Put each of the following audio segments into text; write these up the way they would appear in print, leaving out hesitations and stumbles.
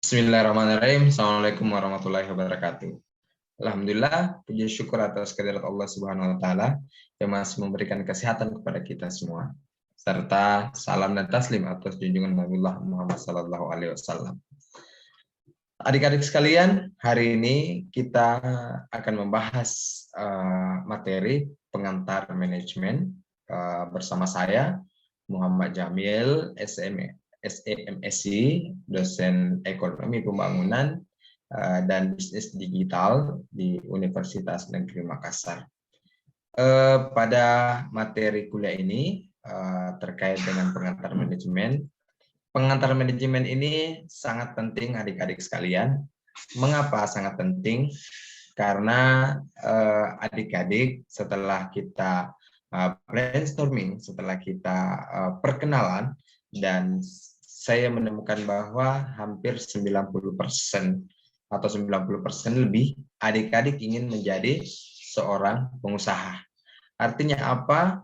Bismillahirrahmanirrahim. Assalamualaikum warahmatullahi wabarakatuh. Alhamdulillah, puji syukur atas kehadirat Allah Subhanahu wa taala yang masih memberikan kesehatan kepada kita semua. Serta salam dan taslim atas junjungan Nabiullah Muhammad sallallahu alaihi wasallam. Adik-adik sekalian, hari ini kita akan membahas materi pengantar manajemen bersama saya Muhammad Jamil, SEMSI, dosen ekonomi pembangunan dan bisnis digital di Universitas Negeri Makassar. Pada materi kuliah ini terkait dengan pengantar manajemen. Pengantar manajemen ini sangat penting adik-adik sekalian. Mengapa sangat penting? Karena adik-adik setelah kita brainstorming, setelah kita perkenalan, dan saya menemukan bahwa hampir 90% atau 90% lebih adik-adik ingin menjadi seorang pengusaha. Artinya apa?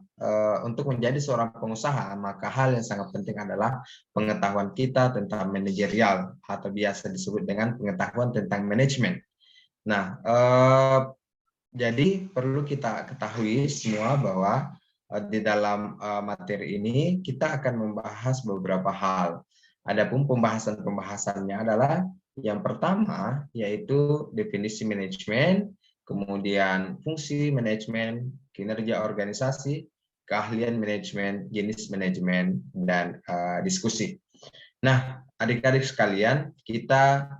Untuk menjadi seorang pengusaha, maka hal yang sangat penting adalah pengetahuan kita tentang manajerial atau biasa disebut dengan pengetahuan tentang manajemen. Nah, jadi perlu kita ketahui semua bahwa di dalam materi ini kita akan membahas beberapa hal. Adapun pembahasan-pembahasannya adalah yang pertama yaitu definisi manajemen, kemudian fungsi manajemen, kinerja organisasi, keahlian manajemen, jenis manajemen, dan diskusi. Nah, adik-adik sekalian, kita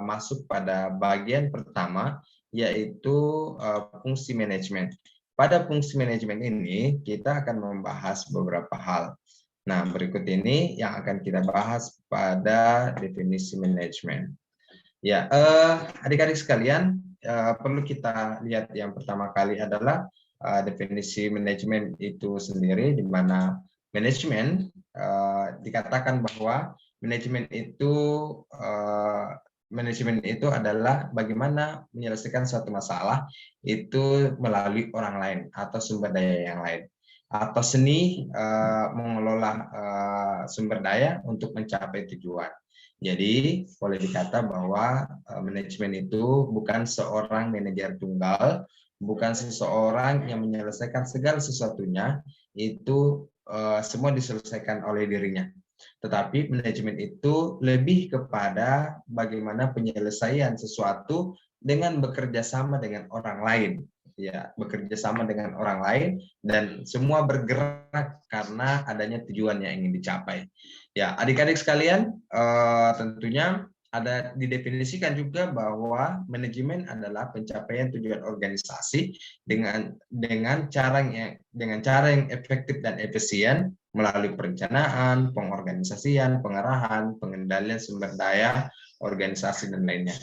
masuk pada bagian pertama, yaitu fungsi manajemen. Pada fungsi manajemen ini, kita akan membahas beberapa hal. Nah, berikut ini yang akan kita bahas pada definisi manajemen. Ya, adik-adik sekalian, perlu kita lihat yang pertama kali adalah definisi manajemen itu sendiri, di mana manajemen dikatakan bahwa manajemen itu adalah bagaimana menyelesaikan suatu masalah itu melalui orang lain atau sumber daya yang lain, atau seni mengelola sumber daya untuk mencapai tujuan. Jadi boleh dikata bahwa manajemen itu bukan seorang manajer tunggal, bukan seseorang yang menyelesaikan segala sesuatunya, itu semua diselesaikan oleh dirinya. Tetapi manajemen itu lebih kepada bagaimana penyelesaian sesuatu dengan bekerja sama dengan orang lain. Ya, bekerja sama dengan orang lain dan semua bergerak karena adanya tujuan yang ingin dicapai. Ya, adik-adik sekalian, tentunya ada didefinisikan juga bahwa manajemen adalah pencapaian tujuan organisasi dengan cara yang efektif dan efisien melalui perencanaan, pengorganisasian, pengarahan, pengendalian sumber daya, organisasi dan lainnya.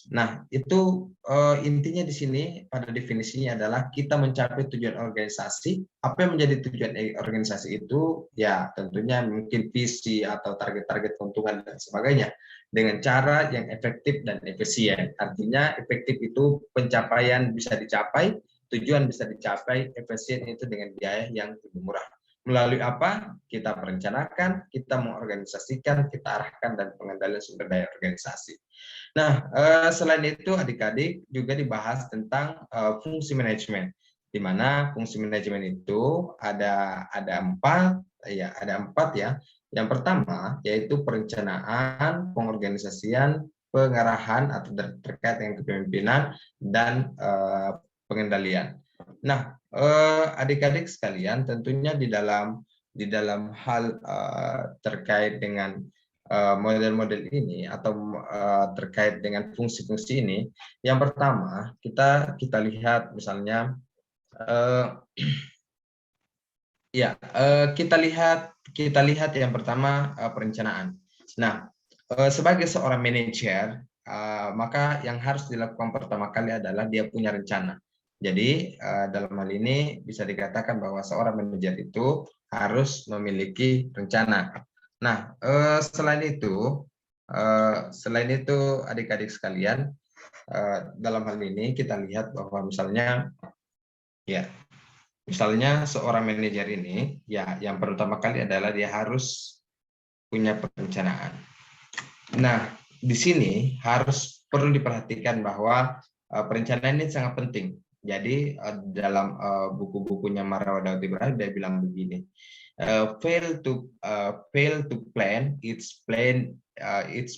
Nah, itu intinya di sini pada definisinya adalah kita mencapai tujuan organisasi. Apa yang menjadi tujuan organisasi itu? Ya, tentunya mungkin visi atau target-target keuntungan dan sebagainya dengan cara yang efektif dan efisien. Artinya efektif itu pencapaian bisa dicapai, tujuan bisa dicapai, efisien itu dengan biaya yang lebih murah. Melalui apa? Kita merencanakan, kita mengorganisasikan, kita arahkan, dan pengendalian sumber daya organisasi. Nah, selain itu adik-adik juga dibahas tentang fungsi manajemen, di mana fungsi manajemen itu ada empat ya. Yang pertama yaitu perencanaan, pengorganisasian, pengarahan atau terkait dengan kepemimpinan dan pengendalian. Nah, adik-adik sekalian, tentunya di dalam hal terkait dengan model-model ini atau terkait dengan fungsi-fungsi ini, yang pertama kita lihat misalnya kita lihat yang pertama perencanaan. Nah, sebagai seorang manajer, maka yang harus dilakukan pertama kali adalah dia punya rencana. Jadi dalam hal ini bisa dikatakan bahwa seorang manajer itu harus memiliki rencana. Nah, selain itu adik-adik sekalian, dalam hal ini kita lihat bahwa misalnya seorang manajer ini, ya, yang pertama kali adalah dia harus punya perencanaan. Nah, di sini perlu diperhatikan bahwa perencanaan ini sangat penting. Jadi dalam buku-bukunya Marawadaudi Ibrahim dia bilang begini, fail to plan, it's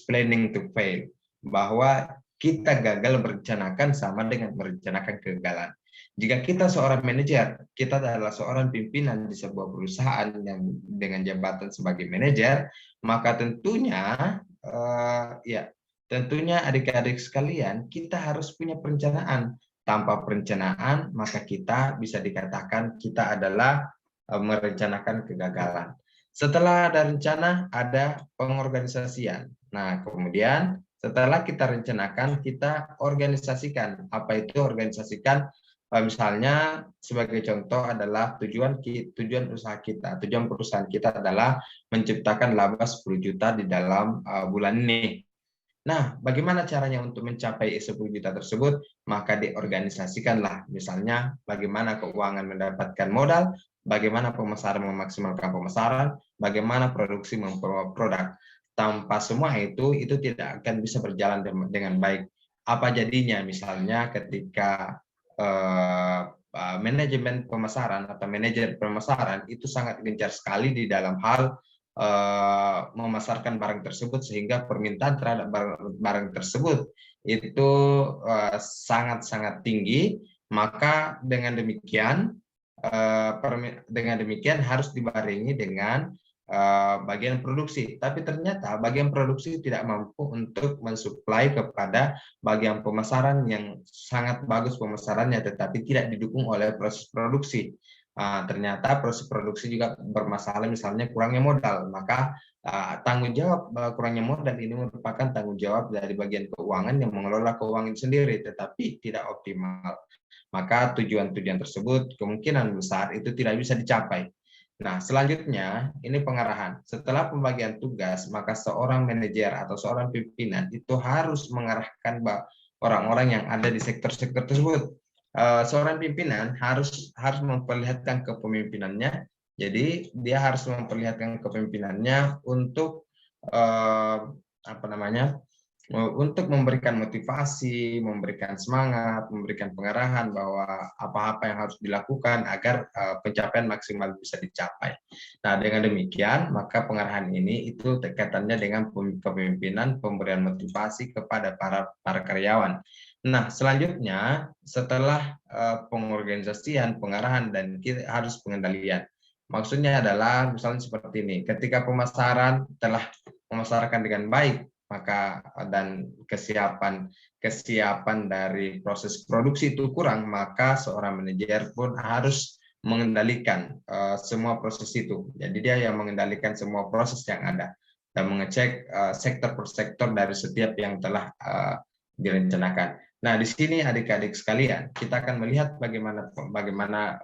planning to fail. Bahwa kita gagal merencanakan sama dengan merencanakan kegagalan. Jika kita seorang manajer, kita adalah seorang pimpinan di sebuah perusahaan yang dengan jabatan sebagai manajer, maka tentunya tentunya adik-adik sekalian, kita harus punya perencanaan. Tanpa perencanaan, maka kita bisa dikatakan kita adalah merencanakan kegagalan. Setelah ada rencana, ada pengorganisasian. Nah, kemudian setelah kita rencanakan, kita organisasikan. Apa itu organisasikan? Misalnya sebagai contoh adalah tujuan usaha kita, tujuan perusahaan kita adalah menciptakan laba 10 juta di dalam bulan ini. Nah, bagaimana caranya untuk mencapai 10 juta tersebut? Maka diorganisasikanlah. Misalnya, bagaimana keuangan mendapatkan modal, bagaimana pemasaran memaksimalkan pemasaran, bagaimana produksi memperoleh produk. Tanpa semua itu tidak akan bisa berjalan dengan baik. Apa jadinya? Misalnya ketika manajemen pemasaran atau manajer pemasaran itu sangat gencar sekali di dalam hal memasarkan barang tersebut sehingga permintaan terhadap barang tersebut itu sangat-sangat tinggi, maka dengan demikian harus dibarengi dengan bagian produksi. Tapi ternyata bagian produksi tidak mampu untuk mensuplai kepada bagian pemasaran yang sangat bagus pemasarannya, tetapi tidak didukung oleh proses produksi. Ternyata proses produksi juga bermasalah, misalnya kurangnya modal. Maka tanggung jawab kurangnya modal ini merupakan tanggung jawab dari bagian keuangan yang mengelola keuangan sendiri, tetapi tidak optimal. Maka tujuan-tujuan tersebut kemungkinan besar itu tidak bisa dicapai. Nah, selanjutnya ini pengarahan. Setelah pembagian tugas, maka seorang manajer atau seorang pimpinan itu harus mengarahkan orang-orang yang ada di sektor-sektor tersebut. Seorang pimpinan harus memperlihatkan kepemimpinannya. Jadi dia harus memperlihatkan kepemimpinannya untuk untuk memberikan motivasi, memberikan semangat, memberikan pengarahan bahwa apa-apa yang harus dilakukan agar pencapaian maksimal bisa dicapai. Nah, dengan demikian, maka pengarahan ini itu kaitannya dengan kepemimpinan, pemberian motivasi kepada para karyawan. Nah, selanjutnya setelah pengorganisasian, pengarahan, dan kita harus pengendalian. Maksudnya adalah misalnya seperti ini, ketika pemasaran telah memasarkan dengan baik, maka dan kesiapan dari proses produksi itu kurang, maka seorang manajer pun harus mengendalikan semua proses itu. Jadi dia yang mengendalikan semua proses yang ada dan mengecek sektor per sektor dari setiap yang telah direncanakan. Nah, di sini adik-adik sekalian, kita akan melihat bagaimana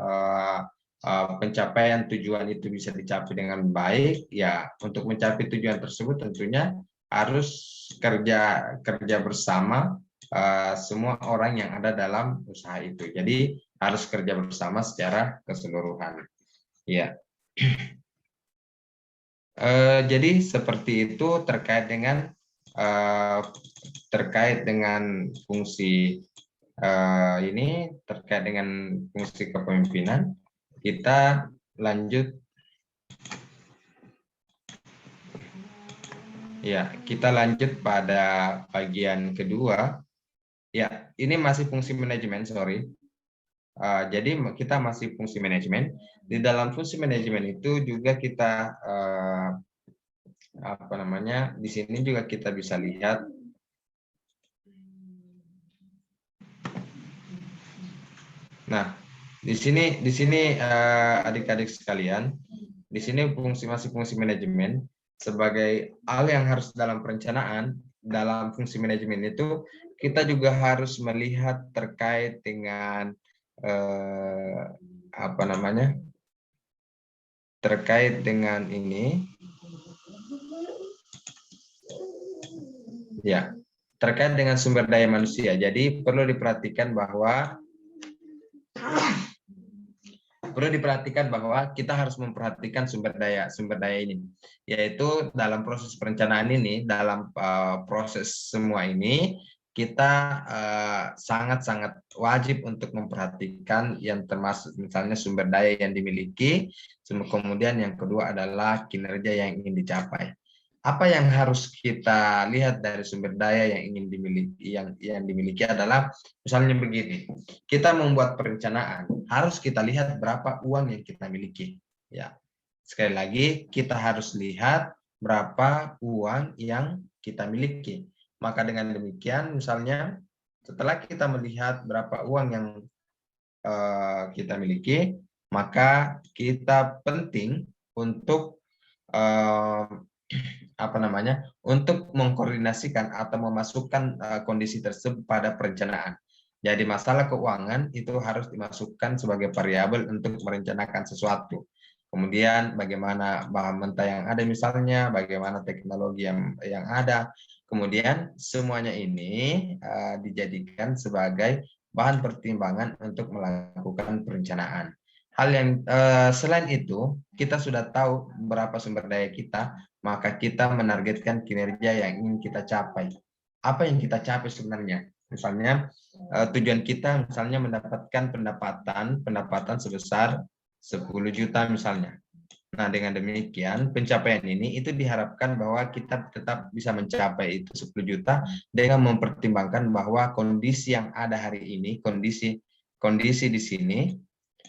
pencapaian tujuan itu bisa dicapai dengan baik. Ya, untuk mencapai tujuan tersebut tentunya harus kerja bersama semua orang yang ada dalam usaha itu. Jadi harus kerja bersama secara keseluruhan. Ya. Jadi seperti itu terkait dengan fungsi ini, terkait dengan fungsi kepemimpinan. Kita lanjut. Ya, kita lanjut pada bagian kedua. Ya, ini masih fungsi manajemen, sorry. Jadi kita masih fungsi manajemen. Di dalam fungsi manajemen itu juga kita di sini juga kita bisa lihat nah, di sini adik-adik sekalian, di sini masih fungsi manajemen. Sebagai hal yang harus dalam perencanaan, dalam fungsi manajemen itu kita juga harus melihat terkait dengan terkait dengan ini, ya, terkait dengan sumber daya manusia. Jadi perlu diperhatikan bahwa perlu diperhatikan bahwa kita harus memperhatikan sumber daya ini, yaitu dalam proses perencanaan ini, dalam proses semua ini kita sangat-sangat wajib untuk memperhatikan yang termasuk misalnya sumber daya yang dimiliki, kemudian yang kedua adalah kinerja yang ingin dicapai. Apa yang harus kita lihat dari sumber daya yang ingin dimiliki, yang dimiliki adalah misalnya begini, kita membuat perencanaan harus kita lihat berapa uang yang kita miliki. Ya, sekali lagi kita harus lihat berapa uang yang kita miliki. Maka dengan demikian, misalnya setelah kita melihat berapa uang yang kita miliki, maka kita penting untuk untuk mengkoordinasikan atau memasukkan kondisi tersebut pada perencanaan. Jadi masalah keuangan itu harus dimasukkan sebagai variabel untuk merencanakan sesuatu. Kemudian bagaimana bahan mentah yang ada misalnya, bagaimana teknologi yang ada. Kemudian semuanya ini dijadikan sebagai bahan pertimbangan untuk melakukan perencanaan. Hal yang selain itu, kita sudah tahu berapa sumber daya kita, maka kita menargetkan kinerja yang ingin kita capai. Apa yang kita capai sebenarnya? Misalnya tujuan kita misalnya mendapatkan pendapatan sebesar 10 juta misalnya. Nah, dengan demikian pencapaian ini itu diharapkan bahwa kita tetap bisa mencapai itu 10 juta dengan mempertimbangkan bahwa kondisi yang ada hari ini, kondisi di sini,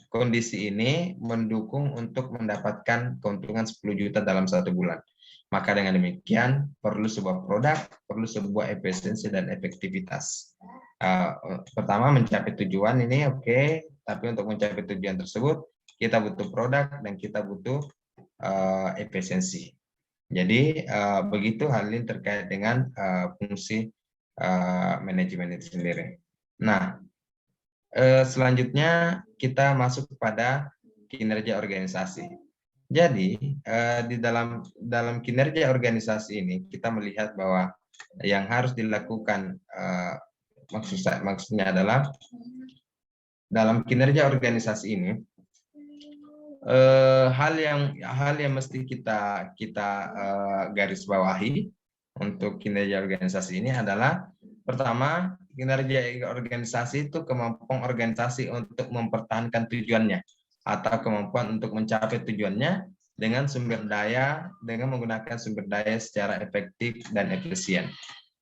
kondisi ini mendukung untuk mendapatkan keuntungan 10 juta dalam 1 bulan. Maka dengan demikian perlu sebuah produk, perlu sebuah efisiensi dan efektivitas. Pertama mencapai tujuan ini oke, tapi untuk mencapai tujuan tersebut kita butuh produk dan kita butuh efisiensi. Jadi begitu hal ini terkait dengan fungsi manajemen itu sendiri. Nah, selanjutnya kita masuk kepada kinerja organisasi. Jadi di dalam kinerja organisasi ini kita melihat bahwa yang harus dilakukan maksudnya adalah dalam kinerja organisasi ini hal yang mesti kita garis bawahi untuk kinerja organisasi ini adalah pertama, kinerja organisasi itu kemampuan organisasi untuk mempertahankan tujuannya atau kemampuan untuk mencapai tujuannya dengan menggunakan sumber daya secara efektif dan efisien.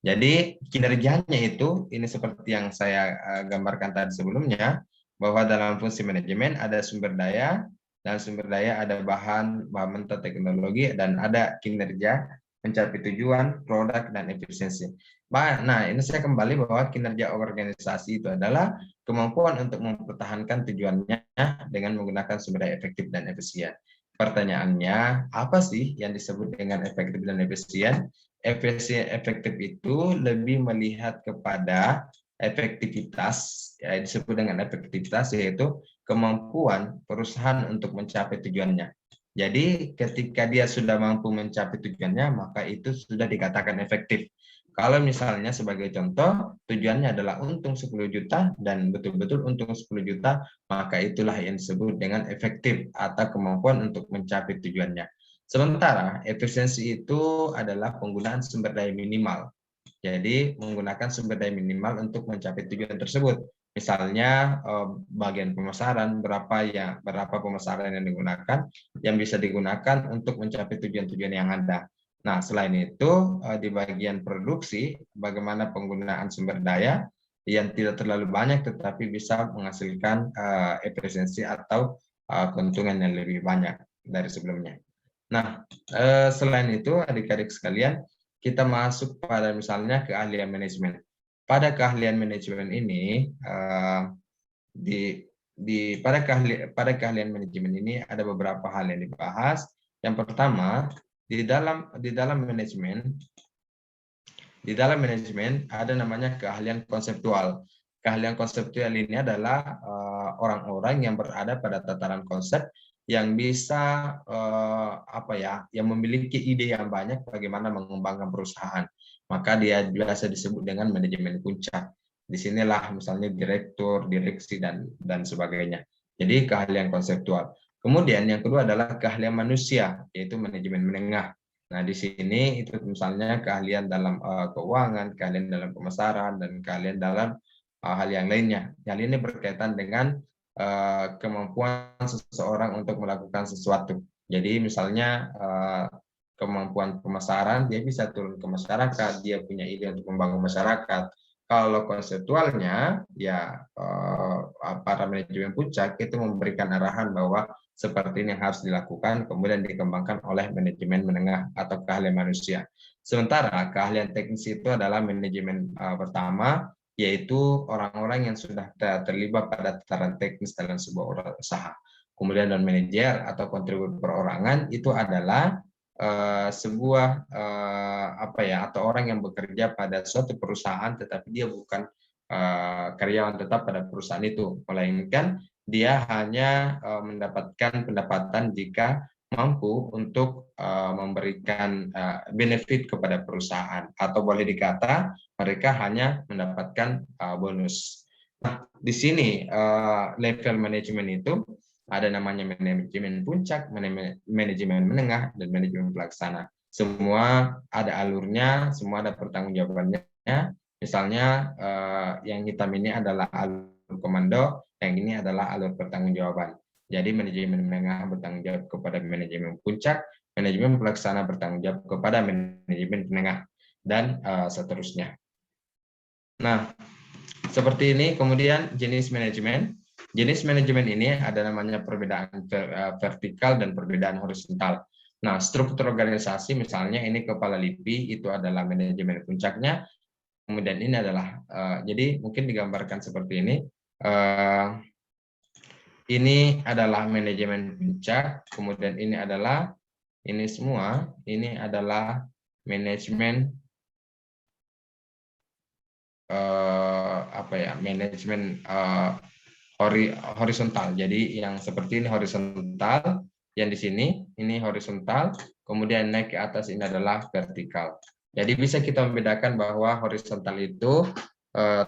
Jadi kinerjanya itu ini seperti yang saya gambarkan tadi sebelumnya, bahwa dalam fungsi manajemen ada sumber daya, dan sumber daya ada bahan mentah teknologi, dan ada kinerja mencapai tujuan, produk, dan efisiensi. Nah, ini saya kembali bahwa kinerja organisasi itu adalah kemampuan untuk mempertahankan tujuannya dengan menggunakan sumber daya efektif dan efisien. Pertanyaannya, apa sih yang disebut dengan efektif dan efisien? Efektif itu lebih melihat kepada efektivitas, ya, disebut dengan efektivitas, yaitu kemampuan perusahaan untuk mencapai tujuannya. Jadi ketika dia sudah mampu mencapai tujuannya, maka itu sudah dikatakan efektif. Kalau misalnya sebagai contoh, tujuannya adalah untung 10 juta dan betul-betul untung 10 juta, maka itulah yang disebut dengan efektif atau kemampuan untuk mencapai tujuannya. Sementara efisiensi itu adalah penggunaan sumber daya minimal. Jadi menggunakan sumber daya minimal untuk mencapai tujuan tersebut. Misalnya bagian pemasaran, berapa pemasaran yang digunakan, yang bisa digunakan untuk mencapai tujuan-tujuan yang ada. Nah, selain itu di bagian produksi, bagaimana penggunaan sumber daya yang tidak terlalu banyak tetapi bisa menghasilkan efisiensi atau keuntungan yang lebih banyak dari sebelumnya. Nah, selain itu adik-adik sekalian, kita masuk pada misalnya keahlian manajemen. Pada keahlian manajemen ini pada keahlian manajemen ini ada beberapa hal yang dibahas. Yang pertama, di dalam manajemen ada namanya keahlian konseptual. Keahlian konseptual ini adalah orang-orang yang berada pada tataran konsep yang bisa yang memiliki ide yang banyak bagaimana mengembangkan perusahaan. Maka dia biasa disebut dengan manajemen puncak. Disinilah misalnya direktur, direksi dan sebagainya. Jadi keahlian konseptual. Kemudian yang kedua adalah keahlian manusia, yaitu manajemen menengah. Nah, di sini itu misalnya keahlian dalam keuangan, keahlian dalam pemasaran, dan keahlian dalam hal yang lainnya. Hal ini berkaitan dengan kemampuan seseorang untuk melakukan sesuatu. Jadi misalnya kemampuan pemasaran, dia bisa turun ke masyarakat, dia punya ide untuk membangun masyarakat. Kalau konseptualnya, ya para manajemen puncak itu memberikan arahan bahwa seperti ini yang harus dilakukan, kemudian dikembangkan oleh manajemen menengah atau keahlian manusia. Sementara keahlian teknis itu adalah manajemen pertama, yaitu orang-orang yang sudah terlibat pada tataran teknis dalam sebuah usaha. Kemudian non manajer atau kontributor perorangan itu adalah sebuah apa ya, atau orang yang bekerja pada suatu perusahaan tetapi dia bukan karyawan tetap pada perusahaan itu, melainkan dia hanya mendapatkan pendapatan jika mampu untuk memberikan benefit kepada perusahaan, atau boleh dikata mereka hanya mendapatkan bonus. Nah, di sini level manajemen itu ada namanya manajemen puncak, manajemen menengah, dan manajemen pelaksana. Semua ada alurnya, semua ada pertanggungjawabannya. Misalnya yang hitam ini adalah alur komando, yang ini adalah alur pertanggungjawaban. Jadi manajemen menengah bertanggung jawab kepada manajemen puncak, manajemen pelaksana bertanggung jawab kepada manajemen penengah, dan seterusnya. Nah, seperti ini. Kemudian jenis manajemen. Jenis manajemen ini ada namanya perbedaan vertikal dan perbedaan horizontal. Nah, struktur organisasi misalnya ini kepala LIPI itu adalah manajemen puncaknya. Kemudian ini adalah jadi mungkin digambarkan seperti ini. Ini adalah manajemen puncak, kemudian ini adalah ini semua, ini adalah manajemen apa ya, manajemen horizontal. Jadi yang seperti ini horizontal, yang di sini ini horizontal, kemudian naik ke atas ini adalah vertikal. Jadi bisa kita membedakan bahwa horizontal itu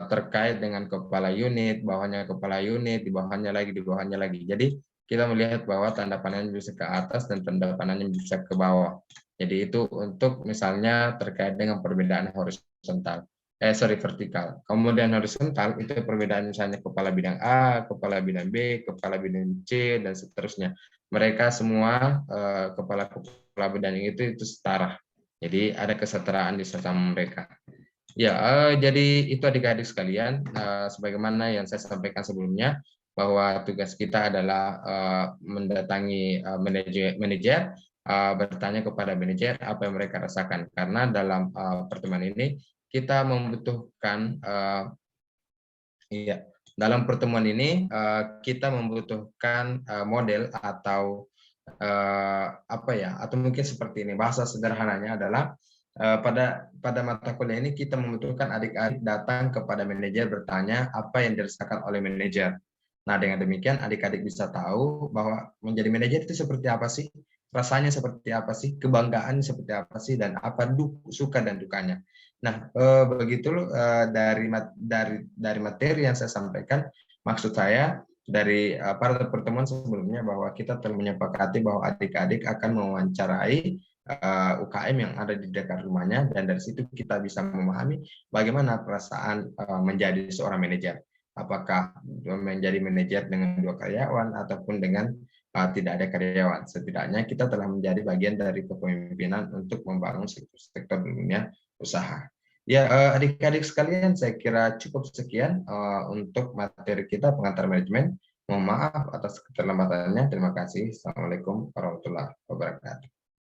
terkait dengan kepala unit, bawahnya kepala unit, di bawahnya lagi, di bawahnya lagi. Jadi kita melihat bahwa tanda panahnya bisa ke atas dan tanda panahnya bisa ke bawah. Jadi itu untuk misalnya terkait dengan perbedaan horizontal. Vertikal. Kemudian horizontal itu perbedaan misalnya kepala bidang A, kepala bidang B, kepala bidang C, dan seterusnya. Mereka semua kepala bidang itu setara. Jadi ada kesetaraan di sesama mereka. Ya, jadi itu adik-adik sekalian, sebagaimana yang saya sampaikan sebelumnya, bahwa tugas kita adalah mendatangi manajer, bertanya kepada manajer apa yang mereka rasakan. Karena dalam pertemuan ini kita membutuhkan dalam pertemuan ini kita membutuhkan model atau apa ya, atau mungkin seperti ini, bahasa sederhananya adalah pada mata kuliah ini kita membutuhkan adik-adik datang kepada manajer bertanya apa yang dirasakan oleh manajer. Nah, dengan demikian adik-adik bisa tahu bahwa menjadi manajer itu seperti apa sih, rasanya seperti apa sih, kebanggaan seperti apa sih, dan apa suka dan dukanya. Nah, begitu dari materi yang saya sampaikan, maksud saya dari pada pertemuan sebelumnya bahwa kita telah menyepakati bahwa adik-adik akan mewawancarai UKM yang ada di dekat rumahnya, dan dari situ kita bisa memahami bagaimana perasaan menjadi seorang manajer. Apakah menjadi manajer dengan 2 karyawan ataupun dengan tidak ada karyawan. Setidaknya kita telah menjadi bagian dari kepemimpinan untuk membangun sektor dunia usaha. Ya, adik-adik sekalian, saya kira cukup sekian untuk materi kita pengantar manajemen. Mohon maaf atas keterlambatannya. Terima kasih. Assalamualaikum warahmatullahi wabarakatuh.